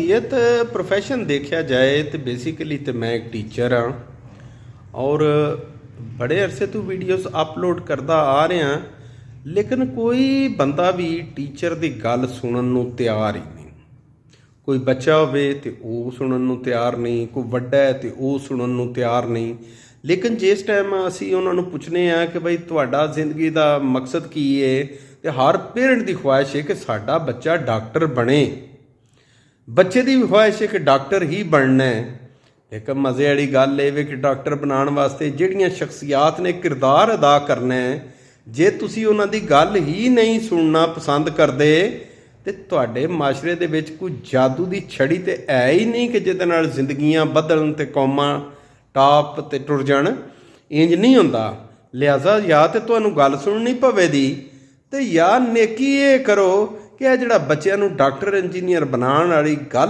ये तो प्रोफैशन देखा जाए तो बेसिकली तो मैं एक टीचर हाँ और बड़े अरसे तो वीडियोस अपलोड करता आ रहा लेकिन कोई बंदा भी टीचर की गल सुनन नूं तैयार ही नहीं। कोई बच्चा होवे ते वो सुनन नूं तैयार नहीं, कोई वड्डा है तो वो सुनन नूं तैयार नहीं। लेकिन जिस टाइम असी उन्होंने पुछने आ कि बई तुहाडा जिंदगी का मकसद की है, तो हर पेरेंट की ख्वाहिश है कि साडा बच्चा डॉक्टर बने। बच्चे की भी ख्वाहिश है कि डॉक्टर ही बनना है। एक मज़े वाली गल ये कि डॉक्टर बनाने वास्ते जिहड़ियां शख्सियात ने किरदार अदा करना है, जे तुसी उन्हां दी गल ही नहीं सुनना पसंद करते तो तुहाडे माशरे दे विच कोई जादू की छड़ी तो है ही नहीं कि जिहदे नाल जिंदगियां बदलन ते कौमां टाप ते टुर जाण। इंज नहीं हुंदा। लिहाजा या तो तुहानूं गल सुननी पवेगी ते या नेकी ये करो कि आ जिहड़ा बच्चों नूं डॉक्टर इंजीनियर बनाउण वाली गल